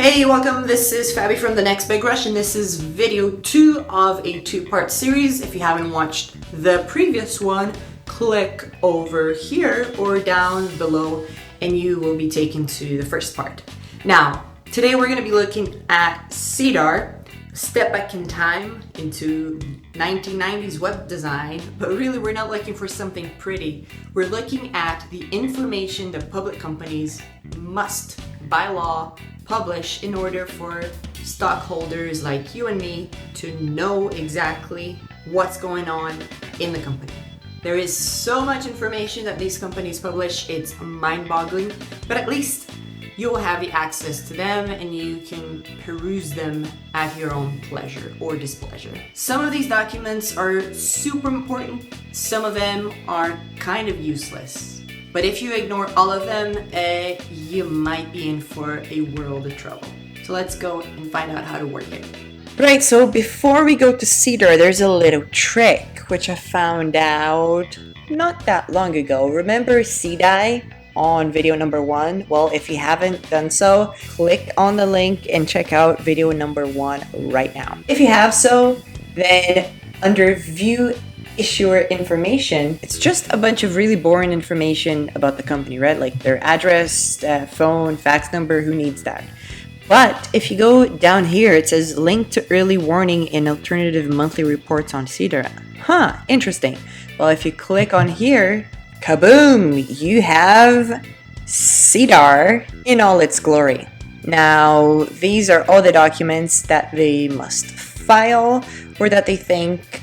Hey, welcome. This is Fabi from The Next Big Rush, and this is video 2 of a 2-part series. If you haven't watched the previous one, click over here or down below and you will be taken to the first part. Now, today we're going to be looking at SEDAR, step back in time into 1990s web design, but really we're not looking for something pretty. We're looking at the information that public companies must, by law, publish in order for stockholders like you and me to know exactly what's going on in the company. There is so much information that these companies publish, it's mind-boggling, but at least you'll have the access to them and you can peruse them at your own pleasure or displeasure. Some of these documents are super important, some of them are kind of useless. But if you ignore all of them, you might be in for a world of trouble. So let's go and find out how to work it. Right, so before we go to SEDAR, there's a little trick which I found out not that long ago. Remember SEDAR on video number 1? Well, if you haven't done so, click on the link and check out video number 1 right now. If you have so, then under view issuer information, it's just a bunch of really boring information about the company, right? Like their address, phone, fax number, who needs that? But if you go down here, it says link to early warning and alternative monthly reports on SEDAR. Huh, interesting. Well, if you click on here, kaboom, you have SEDAR in all its glory. Now, these are all the documents that they must file or that they think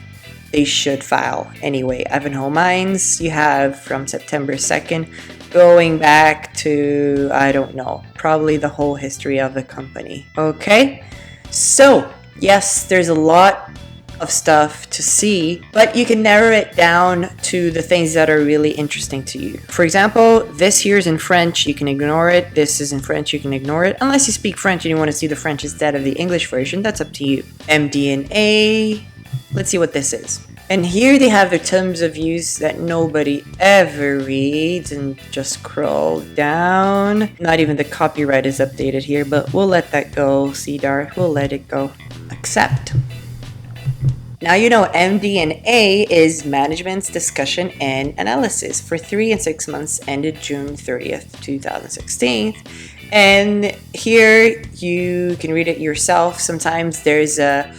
they should file anyway. Ivanhoe Mines, you have from September 2nd going back to, I don't know, probably the whole history of the company. Okay, so yes, there's a lot of stuff to see, but you can narrow it down to the things that are really interesting to you. For example, this here is in French, you can ignore it. This is in French, you can ignore it. Unless you speak French and you want to see the French instead of the English version, that's up to you. MD&A. Let's see what this is. And here they have their terms of use that nobody ever reads, and just scroll down. Not even the copyright is updated here, but we'll let that go, SEDAR. We'll let it go. Accept. Now you know MD&A is Management's Discussion and Analysis for 3 and 6 months ended June 30th, 2016. And here you can read it yourself. Sometimes there's a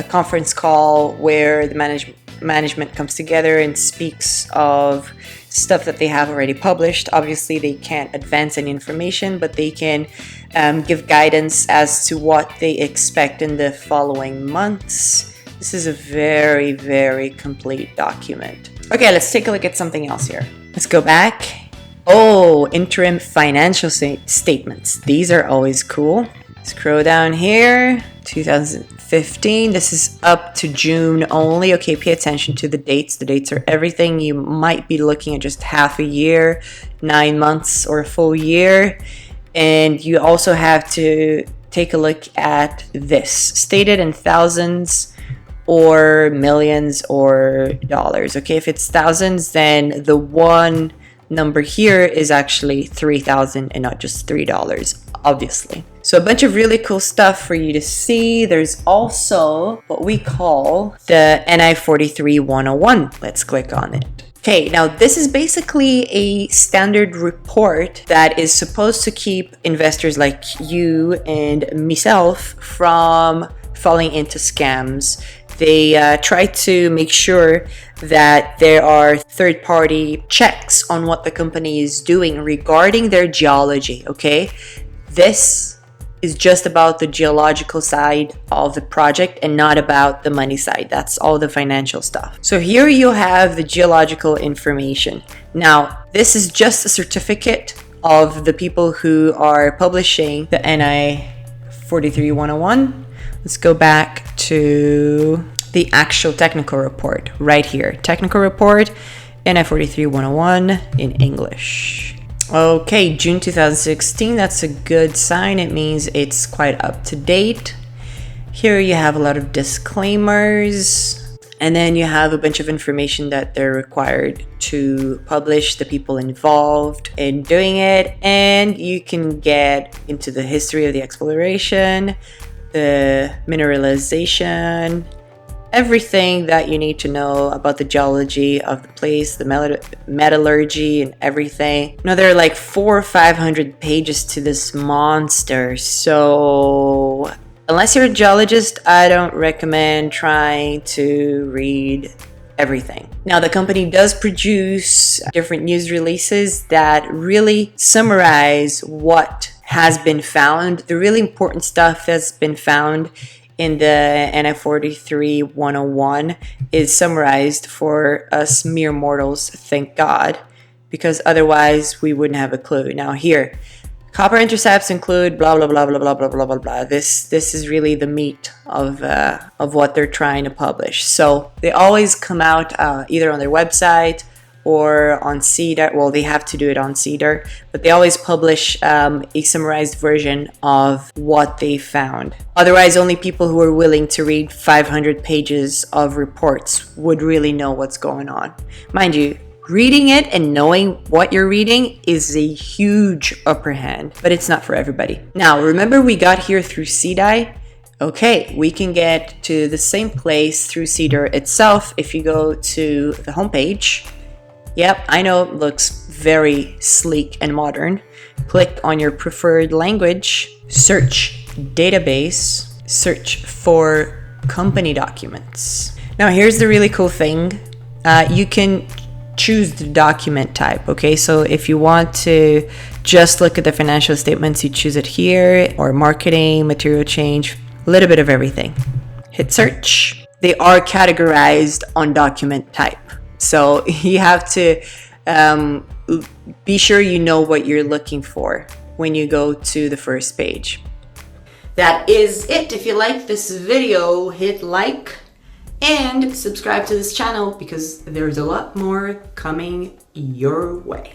conference call where the management comes together and speaks of stuff that they have already published. Obviously, they can't advance any information, but they can give guidance as to what they expect in the following months. This is a very, very complete document. Okay, let's take a look at something else here. Let's go back. Oh, interim financial statements. These are always cool. Scroll down here, 2015. This is up to June only. Okay, pay attention to the dates. The dates are everything. You might be looking at just half a year, 9 months, or a full year. And you also have to take a look at this, stated in thousands or millions or dollars. Okay, if it's thousands, then the one number here is actually 3,000 and not just $3, obviously. So a bunch of really cool stuff for you to see. There's also what we call the NI 43-101. Let's click on it. Okay, now this is basically a standard report that is supposed to keep investors like you and myself from falling into scams. They try to make sure that there are third-party checks on what the company is doing regarding their geology, okay? This is just about the geological side of the project and not about the money side. That's all the financial stuff. So here you have the geological information. Now, this is just a certificate of the people who are publishing the NI 43-101. Let's go back to the actual technical report right here. Technical report, NI 43-101 in English. Okay, June 2016, that's a good sign. It means it's quite up to date. Here you have a lot of disclaimers. And then you have a bunch of information that they're required to publish, the people involved in doing it, and you can get into the history of the exploration, the mineralization, everything that you need to know about the geology of the place, the metallurgy and everything. You know, there are like 400 or 500 pages to this monster, so unless you're a geologist, I don't recommend trying to read everything. Now, the company does produce different news releases that really summarize what has been found, the really important stuff that's been found in the NI 43-101 is summarized for us mere mortals, thank God, because otherwise we wouldn't have a clue. Now here, copper intercepts include blah blah blah blah blah blah blah blah blah. This is really the meat of what they're trying to publish. So they always come out either on their website or on SEDAR. Well, they have to do it on SEDAR, but they always publish a summarized version of what they found. Otherwise, only people who are willing to read 500 pages of reports would really know what's going on. Mind you, reading it and knowing what you're reading is a huge upper hand, but it's not for everybody. Now, remember we got here through SEDAR? Okay, we can get to the same place through SEDAR itself if you go to the homepage. Yep, I know it looks very sleek and modern. Click on your preferred language, search database, search for company documents. Now here's the really cool thing. You can choose the document type, okay? So if you want to just look at the financial statements, you choose it here, or marketing, material change, a little bit of everything. Hit search. They are categorized on document type. So you have to be sure you know what you're looking for when you go to the first page. That is it. If you like this video, hit like and subscribe to this channel because there's a lot more coming your way.